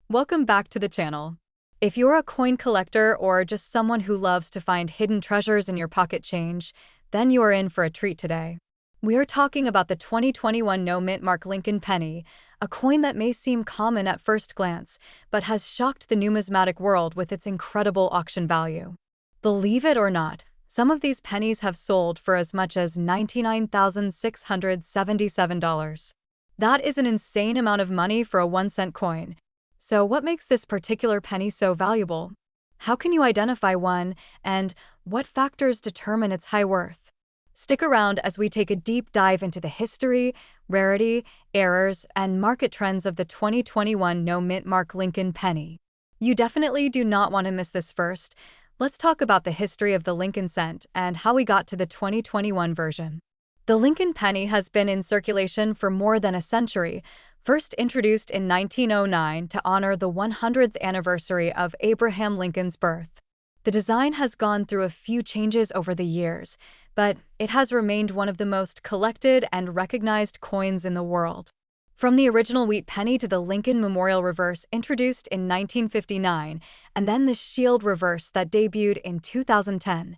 Welcome back to the channel. If you're a coin collector or just someone who loves to find hidden treasures in your pocket change, then you are in for a treat today. We are talking about the 2021 no mint mark Lincoln penny, a coin that may seem common at first glance, but has shocked the numismatic world with its incredible auction value. Believe it or not, some of these pennies have sold for as much as $99,677. That is an insane amount of money for a 1-cent coin. So what makes this particular penny so valuable? How can you identify one, and what factors determine its high worth? Stick around as we take a deep dive into the history, rarity, errors, and market trends of the 2021 no mint mark Lincoln penny. You definitely do not want to miss this. First, let's talk about the history of the Lincoln cent and how we got to the 2021 version. The Lincoln penny has been in circulation for more than a century, first introduced in 1909 to honor the 100th anniversary of Abraham Lincoln's birth. The design has gone through a few changes over the years, but it has remained one of the most collected and recognized coins in the world. From the original wheat penny to the Lincoln Memorial reverse introduced in 1959, and then the shield reverse that debuted in 2010,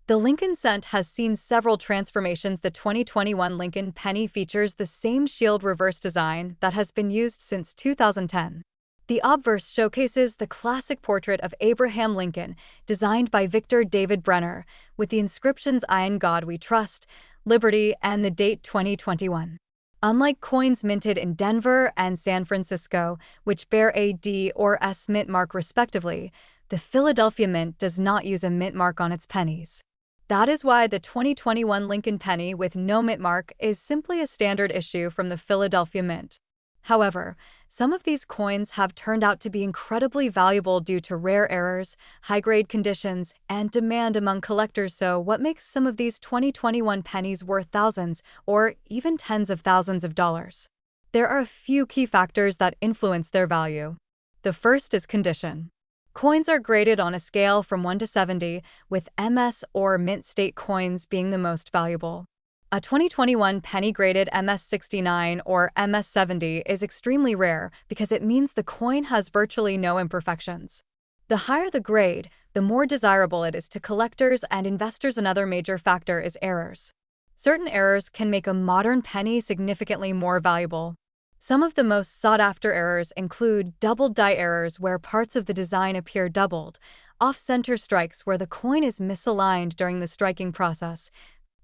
the Lincoln cent has seen several transformations. The 2021 Lincoln penny features the same shield reverse design that has been used since 2010. The obverse showcases the classic portrait of Abraham Lincoln, designed by Victor David Brenner, with the inscriptions "In God We Trust," "Liberty," and the date 2021. Unlike coins minted in Denver and San Francisco, which bear a D or S mint mark respectively, the Philadelphia Mint does not use a mint mark on its pennies. That is why the 2021 Lincoln penny with no mint mark is simply a standard issue from the Philadelphia Mint. However, some of these coins have turned out to be incredibly valuable due to rare errors, high-grade conditions, and demand among collectors. So what makes some of these 2021 pennies worth thousands or even tens of thousands of dollars? There are a few key factors that influence their value. The first is condition. Coins are graded on a scale from 1 to 70, with MS or mint state coins being the most valuable. A 2021 penny graded MS69 or MS70 is extremely rare because it means the coin has virtually no imperfections. The higher the grade, the more desirable it is to collectors and investors. Another major factor is errors. Certain errors can make a modern penny significantly more valuable. Some of the most sought-after errors include doubled die errors where parts of the design appear doubled, off-center strikes where the coin is misaligned during the striking process,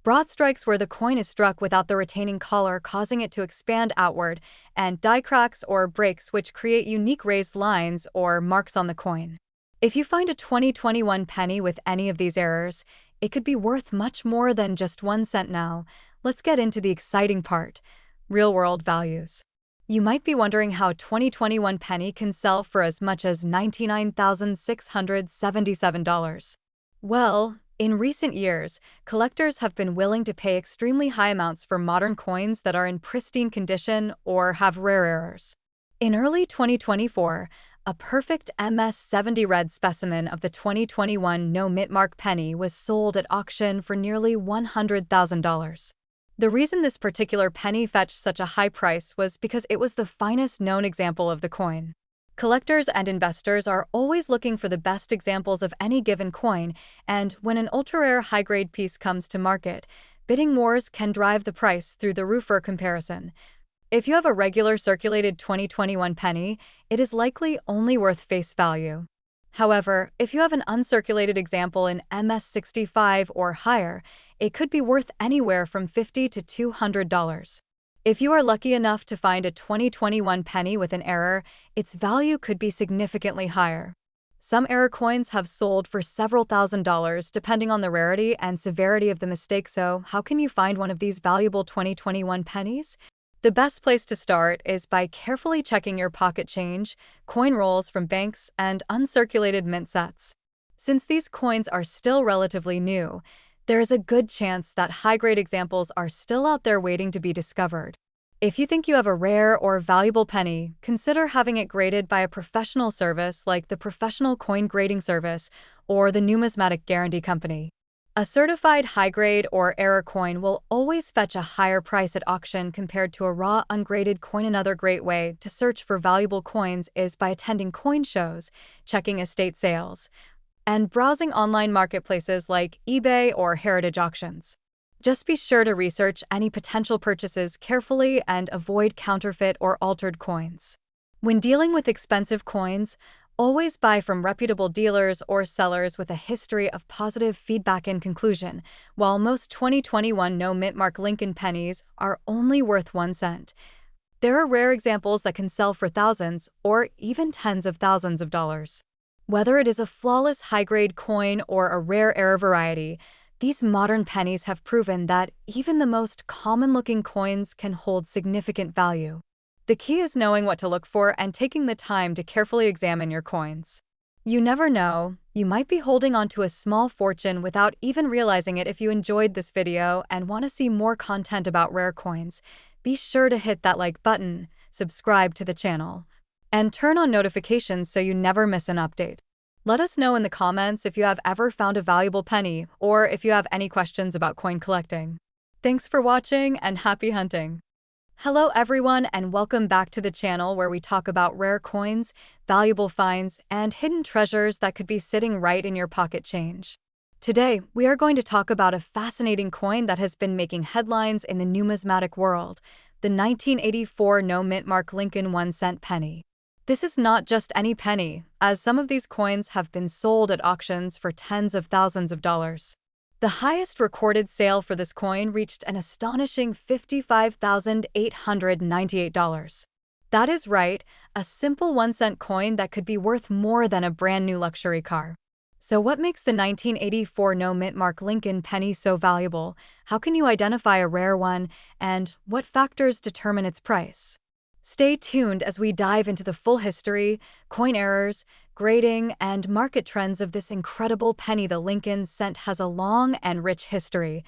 broad strikes where the coin is struck without the retaining collar causing it to expand outward, and die cracks or breaks which create unique raised lines or marks on the coin. If you find a 2021 penny with any of these errors, it could be worth much more than just 1 cent. Now, let's get into the exciting part: real-world values. You might be wondering how a 2021 penny can sell for as much as $99,677. Well, in recent years, collectors have been willing to pay extremely high amounts for modern coins that are in pristine condition or have rare errors. In early 2024, a perfect MS70 red specimen of the 2021 no mint mark penny was sold at auction for nearly $100,000. The reason this particular penny fetched such a high price was because it was the finest known example of the coin. Collectors and investors are always looking for the best examples of any given coin, and when an ultra-rare high-grade piece comes to market, bidding wars can drive the price through the roof. For comparison, if you have a regular circulated 2021 penny, it is likely only worth face value. However, if you have an uncirculated example in MS65 or higher, it could be worth anywhere from $50 to $200. If you are lucky enough to find a 2021 penny with an error, its value could be significantly higher. Some error coins have sold for several $1,000s depending on the rarity and severity of the mistake. So, how can you find one of these valuable 2021 pennies? The best place to start is by carefully checking your pocket change, coin rolls from banks, and uncirculated mint sets. Since these coins are still relatively new, there is a good chance that high-grade examples are still out there waiting to be discovered. If you think you have a rare or valuable penny, consider having it graded by a professional service like the Professional Coin Grading Service or the Numismatic Guarantee Company. A certified high-grade or error coin will always fetch a higher price at auction compared to a raw, ungraded coin. Another great way to search for valuable coins is by attending coin shows, checking estate sales, and browsing online marketplaces like eBay or heritage auctions. Just be sure to research any potential purchases carefully and avoid counterfeit or altered coins. When dealing with expensive coins, always buy from reputable dealers or sellers with a history of positive feedback. In conclusion, while most 2021 no mint mark Lincoln pennies are only worth 1 cent, there are rare examples that can sell for thousands or even tens of thousands of dollars. Whether it is a flawless high-grade coin or a rare error variety, these modern pennies have proven that even the most common-looking coins can hold significant value. The key is knowing what to look for and taking the time to carefully examine your coins. You never know, you might be holding onto a small fortune without even realizing it. If you enjoyed this video and want to see more content about rare coins, be sure to hit that like button, subscribe to the channel, and turn on notifications so you never miss an update. Let us know in the comments if you have ever found a valuable penny or if you have any questions about coin collecting. Thanks for watching and happy hunting! Hello everyone and welcome back to the channel where we talk about rare coins, valuable finds, and hidden treasures that could be sitting right in your pocket change. Today, we are going to talk about a fascinating coin that has been making headlines in the numismatic world, the 1984 no mint mark Lincoln 1 cent penny. This is not just any penny, as some of these coins have been sold at auctions for tens of thousands of dollars. The highest recorded sale for this coin reached an astonishing $55,898. That is right, a simple 1 cent coin that could be worth more than a brand new luxury car. So what makes the 1984 no mint mark Lincoln penny so valuable? How can you identify a rare one? And what factors determine its price? Stay tuned as we dive into the full history, coin errors, grading, and market trends of this incredible penny. The Lincoln cent has a long and rich history,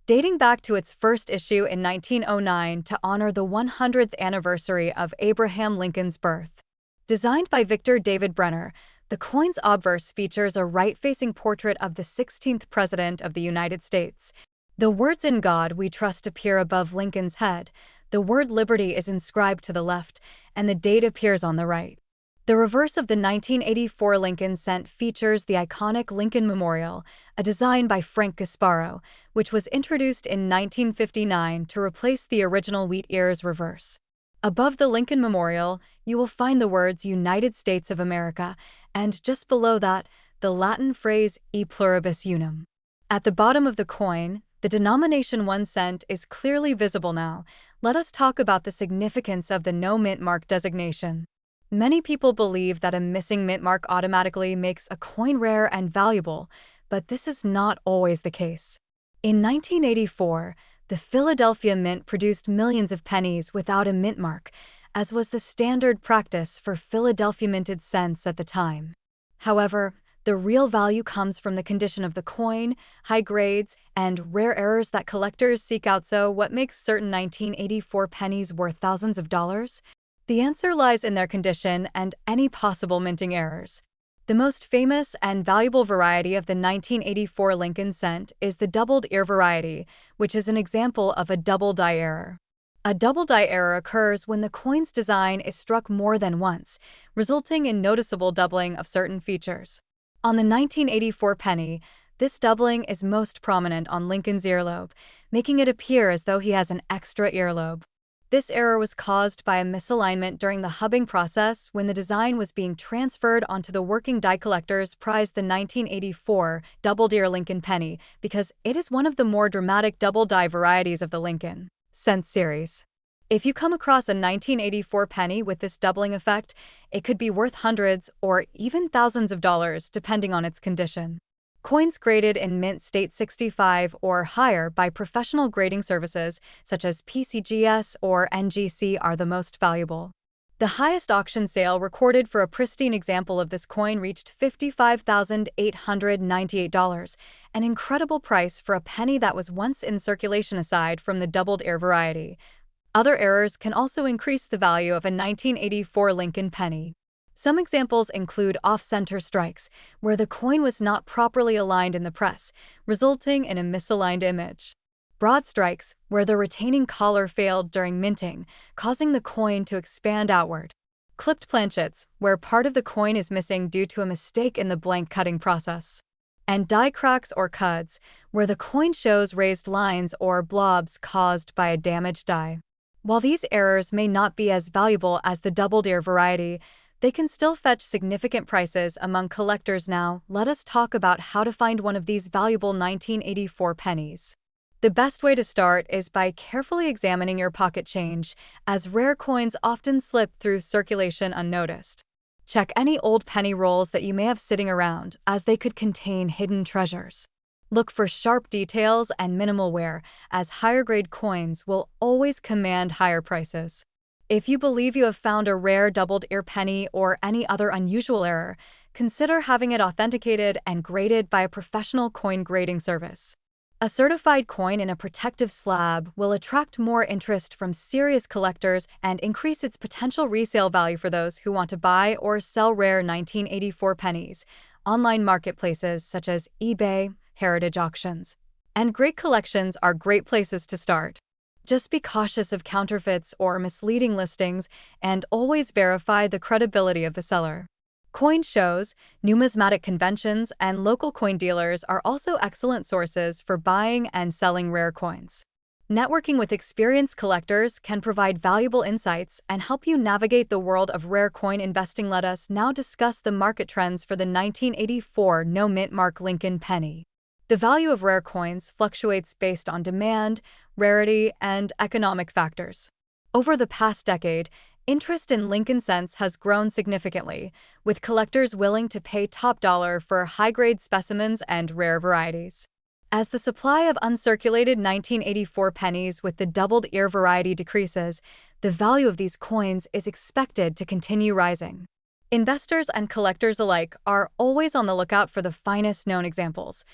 dating back to its first issue in 1909 to honor the 100th anniversary of Abraham Lincoln's birth. Designed by Victor David Brenner, the coin's obverse features a right-facing portrait of the 16th President of the United States. The words "In God We Trust" appear above Lincoln's head, the word "Liberty" is inscribed to the left, and the date appears on the right. The reverse of the 1984 Lincoln cent features the iconic Lincoln Memorial, a design by Frank Gasparo, which was introduced in 1959 to replace the original wheat ears reverse. Above the Lincoln Memorial, you will find the words "United States of America," and just below that, the Latin phrase "E pluribus unum." At the bottom of the coin, the denomination 1 cent is clearly visible now. Let us talk about the significance of the no mint mark designation. Many people believe that a missing mint mark automatically makes a coin rare and valuable, but this is not always the case. In 1984, the Philadelphia Mint produced millions of pennies without a mint mark, as was the standard practice for Philadelphia minted cents at the time. However, the real value comes from the condition of the coin, high grades, and rare errors that collectors seek out. So what makes certain 1984 pennies worth thousands of dollars? The answer lies in their condition and any possible minting errors. The most famous and valuable variety of the 1984 Lincoln cent is the doubled ear variety, which is an example of a double die error. A double die error occurs when the coin's design is struck more than once, resulting in noticeable doubling of certain features. On the 1984 penny, this doubling is most prominent on Lincoln's earlobe, making it appear as though he has an extra earlobe. This error was caused by a misalignment during the hubbing process when the design was being transferred onto the working die. Collectors prized the 1984 doubled ear Lincoln penny because it is one of the more dramatic double die varieties of the Lincoln cent series. If you come across a 1984 penny with this doubling effect, it could be worth hundreds or even thousands of dollars depending on its condition. Coins graded in mint state 65 or higher by professional grading services such as PCGS or NGC are the most valuable. The highest auction sale recorded for a pristine example of this coin reached $55,898, an incredible price for a penny that was once in circulation. Aside from the doubled ear variety, other errors can also increase the value of a 1984 Lincoln penny. Some examples include off-center strikes, where the coin was not properly aligned in the press, resulting in a misaligned image. Broad strikes, where the retaining collar failed during minting, causing the coin to expand outward. Clipped planchets, where part of the coin is missing due to a mistake in the blank cutting process. And die cracks or cuds, where the coin shows raised lines or blobs caused by a damaged die. While these errors may not be as valuable as the doubled ear variety, they can still fetch significant prices among collectors now. Let us talk about how to find one of these valuable 1984 pennies. The best way to start is by carefully examining your pocket change, as rare coins often slip through circulation unnoticed. Check any old penny rolls that you may have sitting around, as they could contain hidden treasures. Look for sharp details and minimal wear, as higher-grade coins will always command higher prices. If you believe you have found a rare doubled ear penny or any other unusual error, consider having it authenticated and graded by a professional coin grading service. A certified coin in a protective slab will attract more interest from serious collectors and increase its potential resale value for those who want to buy or sell rare 1984 pennies. Online marketplaces such as eBay, heritage auctions, and great collections are great places to start. Just be cautious of counterfeits or misleading listings and always verify the credibility of the seller. Coin shows, numismatic conventions, and local coin dealers are also excellent sources for buying and selling rare coins. Networking with experienced collectors can provide valuable insights and help you navigate the world of rare coin investing. Let us now discuss the market trends for the 1984 no mint mark Lincoln penny. The value of rare coins fluctuates based on demand, rarity, and economic factors. Over the past decade, interest in Lincoln cents has grown significantly, with collectors willing to pay top dollar for high-grade specimens and rare varieties. As the supply of uncirculated 1984 pennies with the doubled ear variety decreases, the value of these coins is expected to continue rising. Investors and collectors alike are always on the lookout for the finest known examples,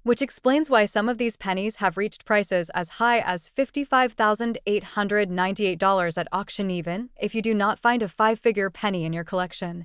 which explains why some of these pennies have reached prices as high as $55,898 at auction. Even if you do not find a five-figure penny in your collection,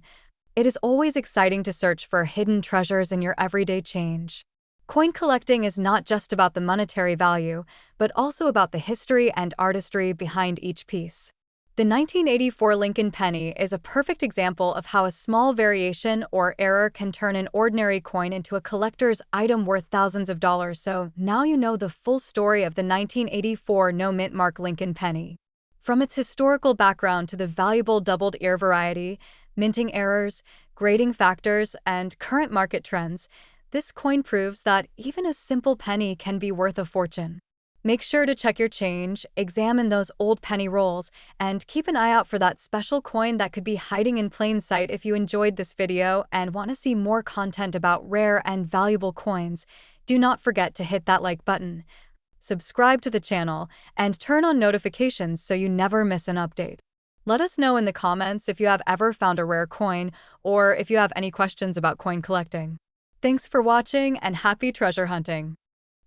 it is always exciting to search for hidden treasures in your everyday change. Coin collecting is not just about the monetary value, but also about the history and artistry behind each piece. The 1984 Lincoln penny is a perfect example of how a small variation or error can turn an ordinary coin into a collector's item worth thousands of dollars. So now you know the full story of the 1984 no mint mark Lincoln penny. From its historical background to the valuable doubled ear variety, minting errors, grading factors, and current market trends, this coin proves that even a simple penny can be worth a fortune. Make sure to check your change, examine those old penny rolls, and keep an eye out for that special coin that could be hiding in plain sight. If you enjoyed this video and want to see more content about rare and valuable coins, do not forget to hit that like button, subscribe to the channel, and turn on notifications so you never miss an update. Let us know in the comments if you have ever found a rare coin or if you have any questions about coin collecting. Thanks for watching and happy treasure hunting.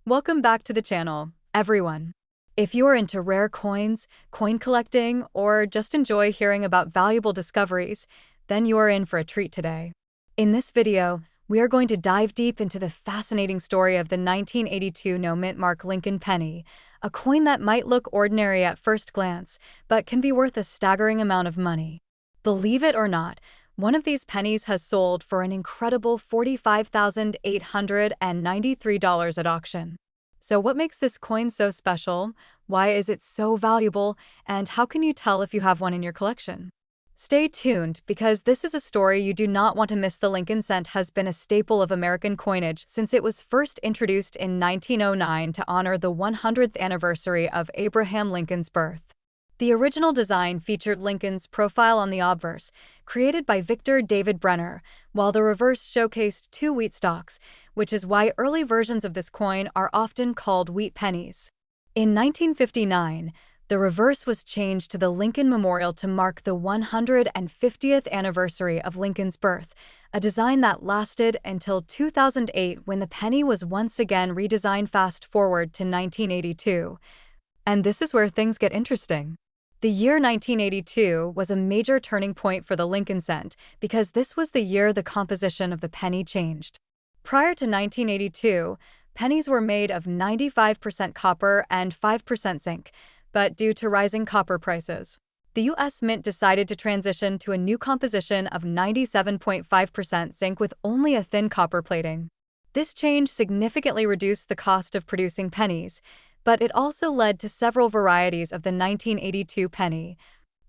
Welcome back to the channel, everyone. If you are into rare coins, coin collecting, or just enjoy hearing about valuable discoveries, then you are in for a treat today. In this video, we are going to dive deep into the fascinating story of the 1982 no mint mark Lincoln penny, a coin that might look ordinary at first glance, but can be worth a staggering amount of money. Believe it or not, one of these pennies has sold for an incredible $45,893 at auction. So what makes this coin so special? Why is it so valuable? And how can you tell if you have one in your collection? Stay tuned, because this is a story you do not want to miss. The Lincoln cent has been a staple of American coinage since it was first introduced in 1909 to honor the 100th anniversary of Abraham Lincoln's birth. The original design featured Lincoln's profile on the obverse, created by Victor David Brenner, while the reverse showcased two wheat stalks, which is why early versions of this coin are often called wheat pennies. In 1959, the reverse was changed to the Lincoln Memorial to mark the 150th anniversary of Lincoln's birth, a design that lasted until 2008 when the penny was once again redesigned. Fast forward to 1982. And this is where things get interesting. The year 1982 was a major turning point for the Lincoln cent because this was the year the composition of the penny changed. Prior to 1982, pennies were made of 95% copper and 5% zinc, but due to rising copper prices, the U.S. Mint decided to transition to a new composition of 97.5% zinc with only a thin copper plating. This change significantly reduced the cost of producing pennies, but it also led to several varieties of the 1982 penny,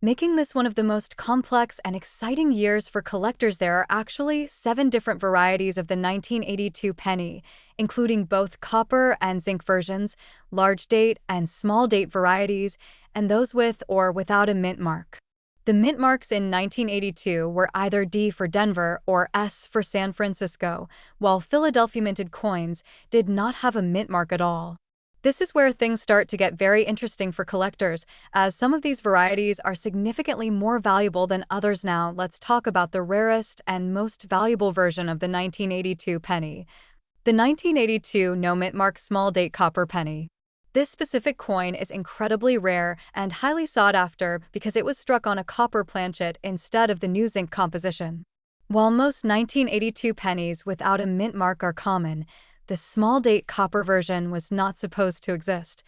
making this one of the most complex and exciting years for collectors. There are actually 7 different varieties of the 1982 penny, including both copper and zinc versions, large date and small date varieties, and those with or without a mint mark. The mint marks in 1982 were either D for Denver or S for San Francisco, while Philadelphia minted coins did not have a mint mark at all. This is where things start to get very interesting for collectors, as some of these varieties are significantly more valuable than others. Now, let's talk about the rarest and most valuable version of the 1982 penny. The 1982 no mint mark small date copper penny. This specific coin is incredibly rare and highly sought after because it was struck on a copper planchet instead of the new zinc composition. While most 1982 pennies without a mint mark are common, the small date copper version was not supposed to exist,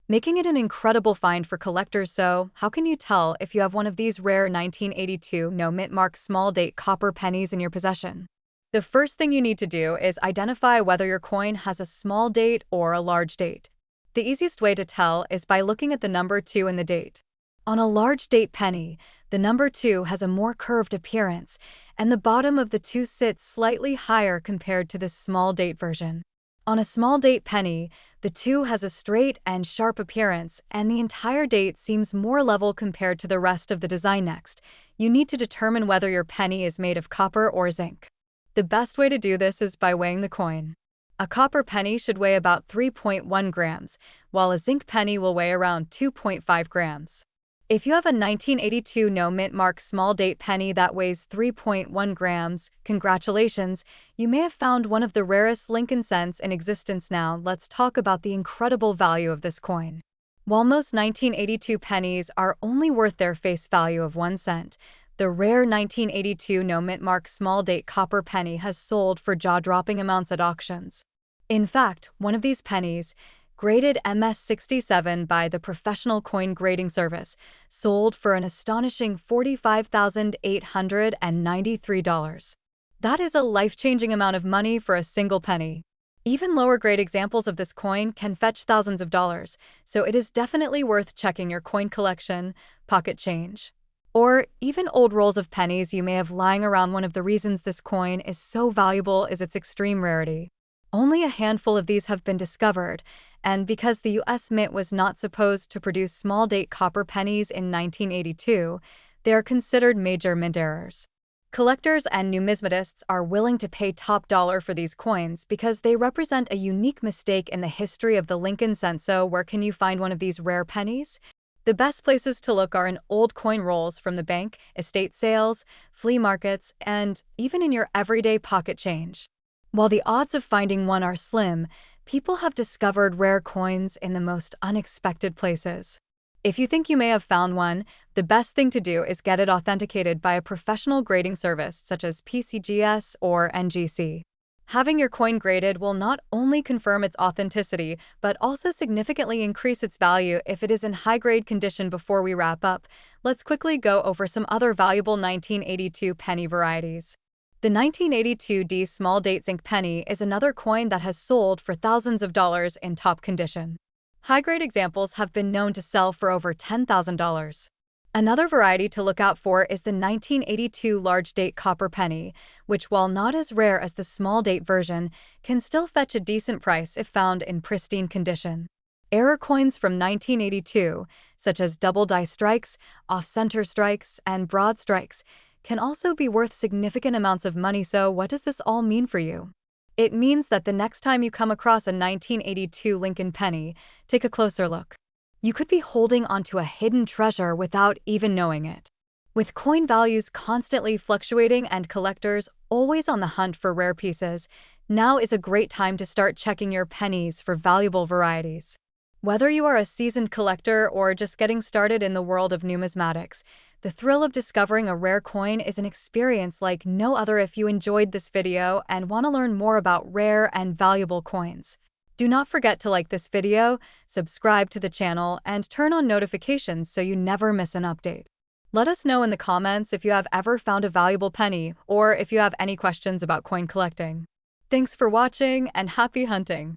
making it an incredible find for collectors. So, how can you tell if you have one of these rare 1982 no mint mark small date copper pennies in your possession? The first thing you need to do is identify whether your coin has a small date or a large date. The easiest way to tell is by looking at the number 2 in the date. On a large date penny, the number 2 has a more curved appearance, and the bottom of the 2 sits slightly higher compared to the small date version. On a small date penny, the 2 has a straight and sharp appearance, and the entire date seems more level compared to the rest of the design. Next, you need to determine whether your penny is made of copper or zinc. The best way to do this is by weighing the coin. A copper penny should weigh about 3.1 grams, while a zinc penny will weigh around 2.5 grams. If you have a 1982 no mint mark small date penny that weighs 3.1 grams, congratulations, you may have found one of the rarest Lincoln cents in existence. Now, let's talk about the incredible value of this coin. While most 1982 pennies are only worth their face value of 1 cent, the rare 1982 no mint mark small date copper penny has sold for jaw-dropping amounts at auctions. In fact, one of these pennies, graded MS-67 by the Professional Coin Grading Service, sold for an astonishing $45,893. That is a life-changing amount of money for a single penny. Even lower-grade examples of this coin can fetch thousands of dollars, so it is definitely worth checking your coin collection, pocket change, or even old rolls of pennies you may have lying around. One of the reasons this coin is so valuable is its extreme rarity. Only a handful of these have been discovered, and because the U.S. Mint was not supposed to produce small-date copper pennies in 1982, they are considered major mint errors. Collectors and numismatists are willing to pay top dollar for these coins because they represent a unique mistake in the history of the Lincoln cent. So, where can you find one of these rare pennies? The best places to look are in old coin rolls from the bank, estate sales, flea markets, and even in your everyday pocket change. While the odds of finding one are slim, people have discovered rare coins in the most unexpected places. If you think you may have found one, the best thing to do is get it authenticated by a professional grading service such as PCGS or NGC. Having your coin graded will not only confirm its authenticity, but also significantly increase its value if it is in high-grade condition. Before we wrap up, let's quickly go over some other valuable 1982 penny varieties. The 1982 D small date zinc penny is another coin that has sold for thousands of dollars in top condition. High-grade examples have been known to sell for over $10,000. Another variety to look out for is the 1982 large date copper penny, which, while not as rare as the small date version, can still fetch a decent price if found in pristine condition. Error coins from 1982, such as double die strikes, off-center strikes, and broad strikes, can also be worth significant amounts of money. So, what does this all mean for you? It means that the next time you come across a 1982 Lincoln penny, take a closer look. You could be holding onto a hidden treasure without even knowing it. With coin values constantly fluctuating and collectors always on the hunt for rare pieces, now is a great time to start checking your pennies for valuable varieties. Whether you are a seasoned collector or just getting started in the world of numismatics, the thrill of discovering a rare coin is an experience like no other. If you enjoyed this video and want to learn more about rare and valuable coins, do not forget to like this video, subscribe to the channel, and turn on notifications so you never miss an update. Let us know in the comments if you have ever found a valuable penny or if you have any questions about coin collecting. Thanks for watching and happy hunting!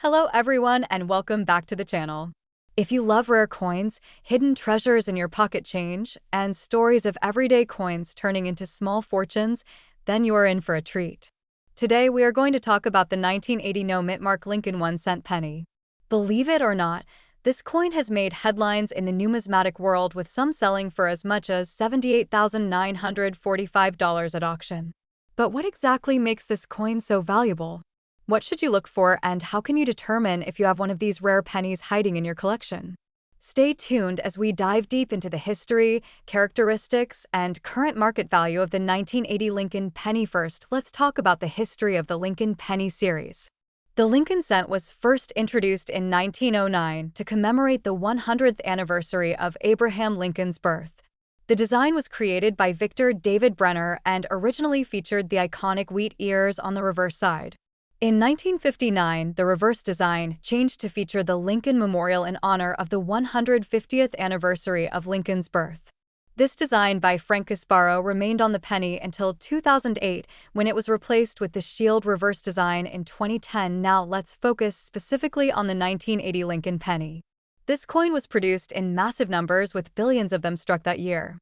Hello everyone and welcome back to the channel. If you love rare coins, hidden treasures in your pocket change, and stories of everyday coins turning into small fortunes, then you are in for a treat. Today we are going to talk about the 1980 no-mint Lincoln 1-cent penny. Believe it or not, this coin has made headlines in the numismatic world, with some selling for as much as $78,945 at auction. But what exactly makes this coin so valuable? What should you look for, and how can you determine if you have one of these rare pennies hiding in your collection? Stay tuned as we dive deep into the history, characteristics, and current market value of the 1980 Lincoln penny. First, let's talk about the history of the Lincoln penny series. The Lincoln cent was first introduced in 1909 to commemorate the 100th anniversary of Abraham Lincoln's birth. The design was created by Victor David Brenner and originally featured the iconic wheat ears on the reverse side. In 1959, the reverse design changed to feature the Lincoln Memorial in honor of the 150th anniversary of Lincoln's birth. This design by Frank Casparo remained on the penny until 2008, when it was replaced with the shield reverse design in 2010. Now let's focus specifically on the 1980 Lincoln penny. This coin was produced in massive numbers, with billions of them struck that year.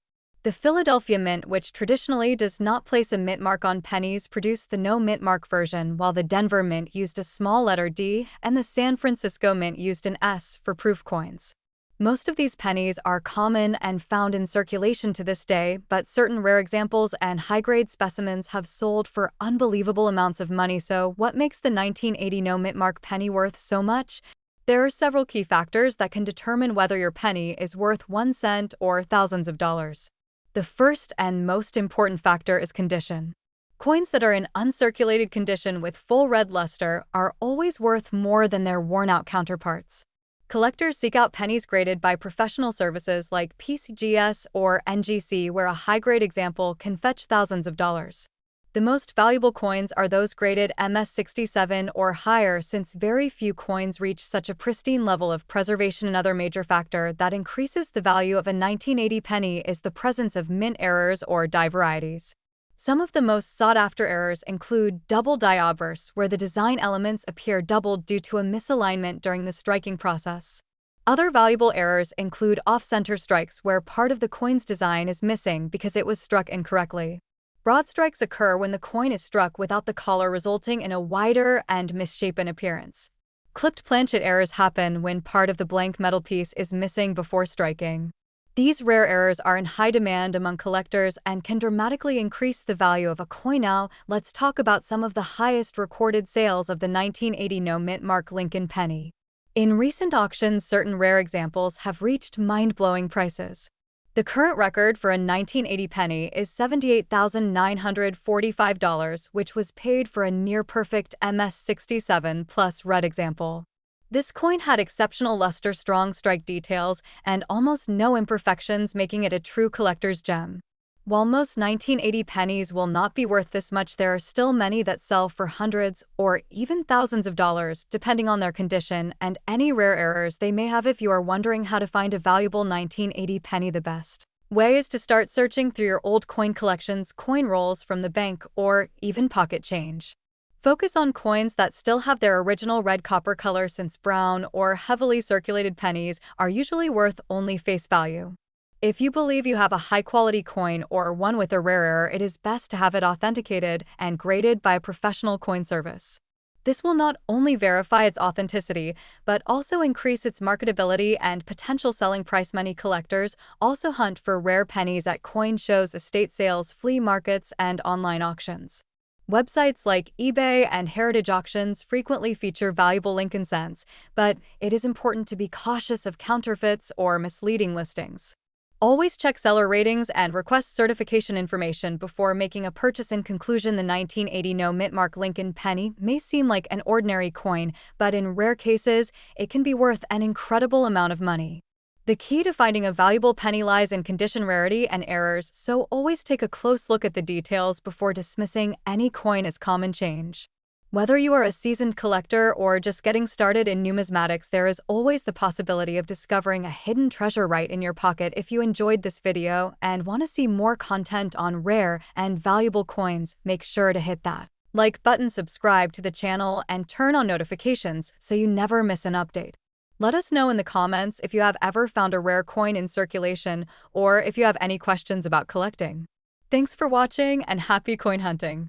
The Philadelphia Mint, which traditionally does not place a mint mark on pennies, produced the no-mint mark version, while the Denver Mint used a small letter D and the San Francisco Mint used an S for proof coins. Most of these pennies are common and found in circulation to this day, but certain rare examples and high-grade specimens have sold for unbelievable amounts of money. So what makes the 1980 no-mint mark penny worth so much? There are several key factors that can determine whether your penny is worth 1 cent or thousands of dollars. The first and most important factor is condition. Coins that are in uncirculated condition with full red luster are always worth more than their worn-out counterparts. Collectors seek out pennies graded by professional services like PCGS or NGC, where a high-grade example can fetch thousands of dollars. The most valuable coins are those graded MS67 or higher, since very few coins reach such a pristine level of preservation. Another major factor that increases the value of a 1980 penny is the presence of mint errors or die varieties. Some of the most sought-after errors include double die obverse, where the design elements appear doubled due to a misalignment during the striking process. Other valuable errors include off-center strikes, where part of the coin's design is missing because it was struck incorrectly. Broad strikes occur when the coin is struck without the collar, resulting in a wider and misshapen appearance. Clipped planchet errors happen when part of the blank metal piece is missing before striking. These rare errors are in high demand among collectors and can dramatically increase the value of a coin. Now, let's talk about some of the highest recorded sales of the 1980 no-mint mark Lincoln penny. In recent auctions, certain rare examples have reached mind-blowing prices. The current record for a 1980 penny is $78,945, which was paid for a near-perfect MS67 plus red example. This coin had exceptional luster, strong strike details, and almost no imperfections, making it a true collector's gem. While most 1980 pennies will not be worth this much, there are still many that sell for hundreds or even thousands of dollars, depending on their condition and any rare errors they may have. If you are wondering how to find a valuable 1980 penny, the best way is to start searching through your old coin collections, coin rolls from the bank, or even pocket change. Focus on coins that still have their original red copper color, since brown or heavily circulated pennies are usually worth only face value. If you believe you have a high-quality coin or one with a rare error, it is best to have it authenticated and graded by a professional coin service. This will not only verify its authenticity, but also increase its marketability and potential selling price. Many collectors also hunt for rare pennies at coin shows, estate sales, flea markets, and online auctions. Websites like eBay and Heritage Auctions frequently feature valuable Lincoln cents, but it is important to be cautious of counterfeits or misleading listings. Always check seller ratings and request certification information before making a purchase. In conclusion, the 1980 no mint mark Lincoln penny may seem like an ordinary coin, but in rare cases, it can be worth an incredible amount of money. The key to finding a valuable penny lies in condition, rarity, and errors, so always take a close look at the details before dismissing any coin as common change. Whether you are a seasoned collector or just getting started in numismatics, there is always the possibility of discovering a hidden treasure right in your pocket. If you enjoyed this video and want to see more content on rare and valuable coins, make sure to hit that like button, subscribe to the channel, and turn on notifications so you never miss an update. Let us know in the comments if you have ever found a rare coin in circulation or if you have any questions about collecting. Thanks for watching and happy coin hunting!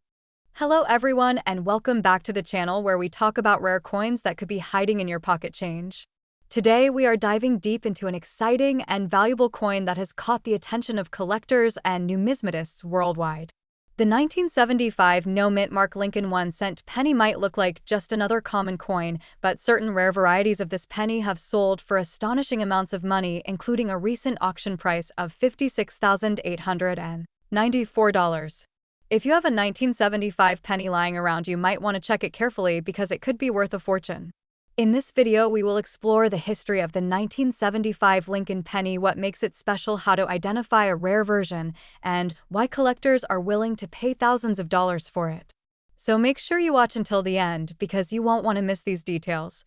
Hello everyone, and welcome back to the channel where we talk about rare coins that could be hiding in your pocket change. Today we are diving deep into an exciting and valuable coin that has caught the attention of collectors and numismatists worldwide. The 1975 no mint mark Lincoln 1-cent penny might look like just another common coin, but certain rare varieties of this penny have sold for astonishing amounts of money, including a recent auction price of $56,894. If you have a 1975 penny lying around, you might want to check it carefully because it could be worth a fortune. In this video, we will explore the history of the 1975 Lincoln penny, what makes it special, how to identify a rare version, and why collectors are willing to pay thousands of dollars for it. So make sure you watch until the end because you won't want to miss these details.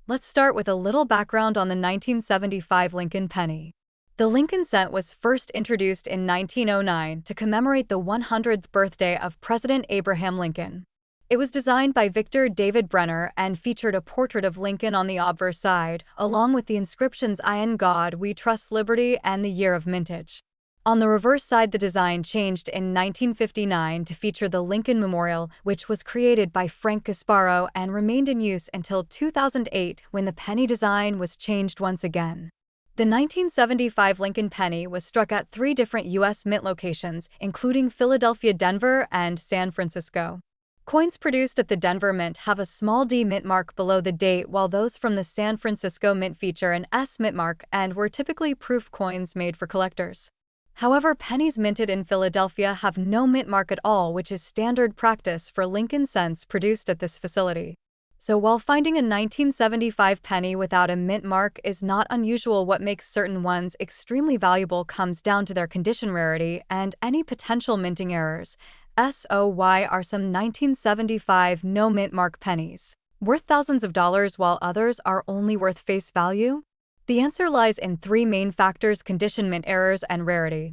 Let's start with a little background on the 1975 Lincoln penny. The Lincoln cent was first introduced in 1909 to commemorate the 100th birthday of President Abraham Lincoln. It was designed by Victor David Brenner and featured a portrait of Lincoln on the obverse side, along with the inscriptions "I in God We Trust, Liberty," and the year of mintage. On the reverse side, the design changed in 1959 to feature the Lincoln Memorial, which was created by Frank Gasparo and remained in use until 2008 when the penny design was changed once again. The 1975 Lincoln penny was struck at 3 different U.S. mint locations, including Philadelphia, Denver, and San Francisco. Coins produced at the Denver Mint have a small D mint mark below the date, while those from the San Francisco Mint feature an S mint mark and were typically proof coins made for collectors. However, pennies minted in Philadelphia have no mint mark at all, which is standard practice for Lincoln cents produced at this facility. So while finding a 1975 penny without a mint mark is not unusual, what makes certain ones extremely valuable comes down to their condition, rarity, and any potential minting errors. So why are some 1975 no mint mark pennies worth thousands of dollars while others are only worth face value? The answer lies in 3 main factors: condition, mint errors, and rarity.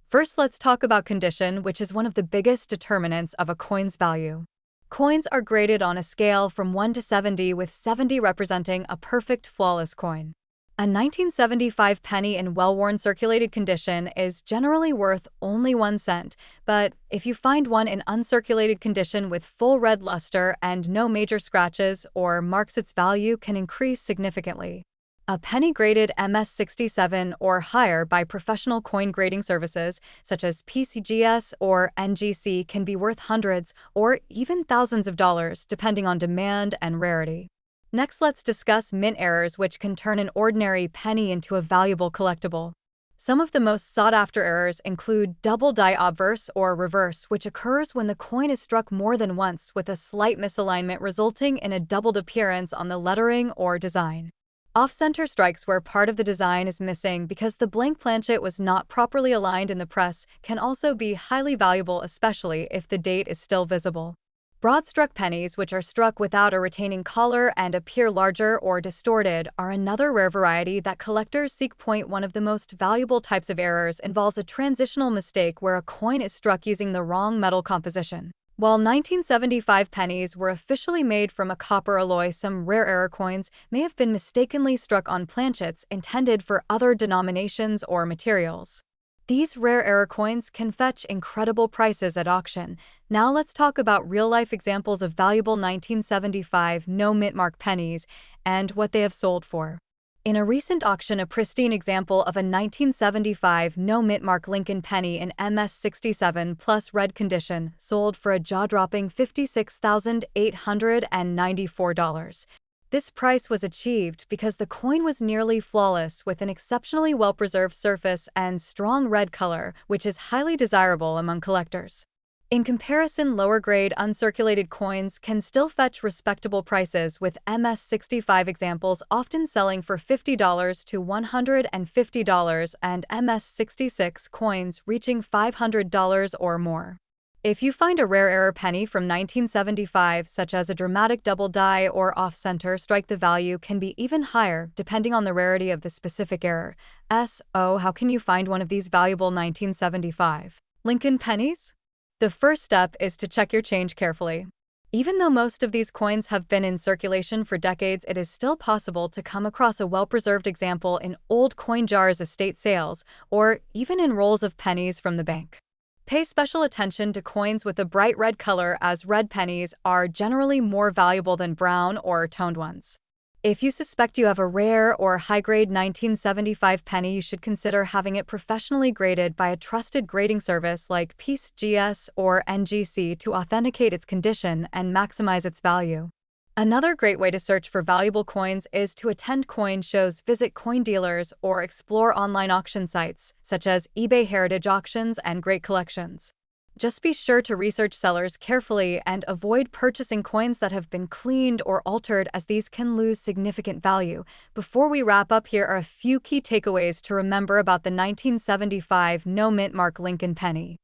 First, let's talk about condition, which is one of the biggest determinants of a coin's value. Coins are graded on a scale from 1 to 70, with 70 representing a perfect, flawless coin. A 1975 penny in well-worn, circulated condition is generally worth only 1 cent, but if you find one in uncirculated condition with full red luster and no major scratches or marks, its value can increase significantly. A penny graded MS67 or higher by professional coin grading services such as PCGS or NGC can be worth hundreds or even thousands of dollars, depending on demand and rarity. Next, let's discuss mint errors, which can turn an ordinary penny into a valuable collectible. Some of the most sought-after errors include double die obverse or reverse, which occurs when the coin is struck more than once with a slight misalignment, resulting in a doubled appearance on the lettering or design. Off-center strikes, where part of the design is missing because the blank planchet was not properly aligned in the press, can also be highly valuable, especially if the date is still visible. Broad-struck pennies, which are struck without a retaining collar and appear larger or distorted, are another rare variety that collectors seek. One of the most valuable types of errors involves a transitional mistake where a coin is struck using the wrong metal composition. While 1975 pennies were officially made from a copper alloy, some rare error coins may have been mistakenly struck on planchets intended for other denominations or materials. These rare error coins can fetch incredible prices at auction. Now let's talk about real-life examples of valuable 1975 no mint mark pennies and what they have sold for. In a recent auction, a pristine example of a 1975 no mint mark Lincoln penny in MS67 plus red condition sold for a jaw-dropping $56,894. This price was achieved because the coin was nearly flawless with an exceptionally well-preserved surface and strong red color, which is highly desirable among collectors. In comparison, lower-grade uncirculated coins can still fetch respectable prices, with MS-65 examples often selling for $50 to $150 and MS-66 coins reaching $500 or more. If you find a rare error penny from 1975, such as a dramatic double die or off-center strike, the value can be even higher, depending on the rarity of the specific error. How can you find one of these valuable 1975 Lincoln pennies? The first step is to check your change carefully. Even though most of these coins have been in circulation for decades, it is still possible to come across a well-preserved example in old coin jars, estate sales, or even in rolls of pennies from the bank. Pay special attention to coins with a bright red color, as red pennies are generally more valuable than brown or toned ones. If you suspect you have a rare or high-grade 1975 penny, you should consider having it professionally graded by a trusted grading service like PCGS or NGC to authenticate its condition and maximize its value. Another great way to search for valuable coins is to attend coin shows, visit coin dealers, or explore online auction sites such as eBay, Heritage Auctions, and Great Collections. Just be sure to research sellers carefully and avoid purchasing coins that have been cleaned or altered, as these can lose significant value. Before we wrap up, here are a few key takeaways to remember about the 1975 no mint mark Lincoln penny.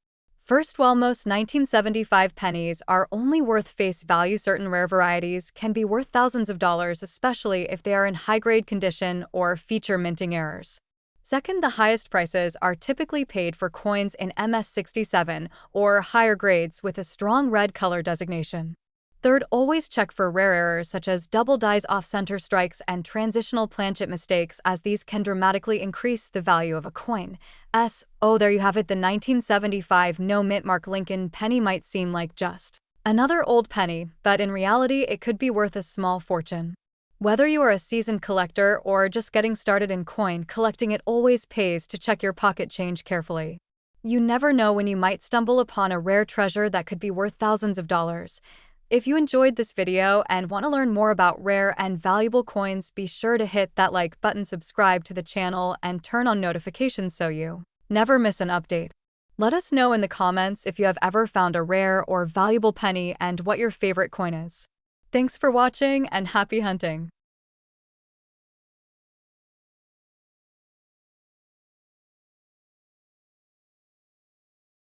First, while most 1975 pennies are only worth face value, certain rare varieties can be worth thousands of dollars, especially if they are in high-grade condition or feature minting errors. Second, the highest prices are typically paid for coins in MS-67 or higher grades with a strong red color designation. Third, always check for rare errors such as double dies, off-center strikes, and transitional planchet mistakes, as these can dramatically increase the value of a coin. There you have it. The 1975 no mint mark Lincoln penny might seem like just another old penny, but in reality it could be worth a small fortune. Whether you are a seasoned collector or just getting started in coin collecting, it always pays to check your pocket change carefully. You never know when you might stumble upon a rare treasure that could be worth thousands of dollars. If you enjoyed this video and want to learn more about rare and valuable coins, be sure to hit that like button, subscribe to the channel, and turn on notifications so you never miss an update. Let us know in the comments if you have ever found a rare or valuable penny and what your favorite coin is. Thanks for watching and happy hunting!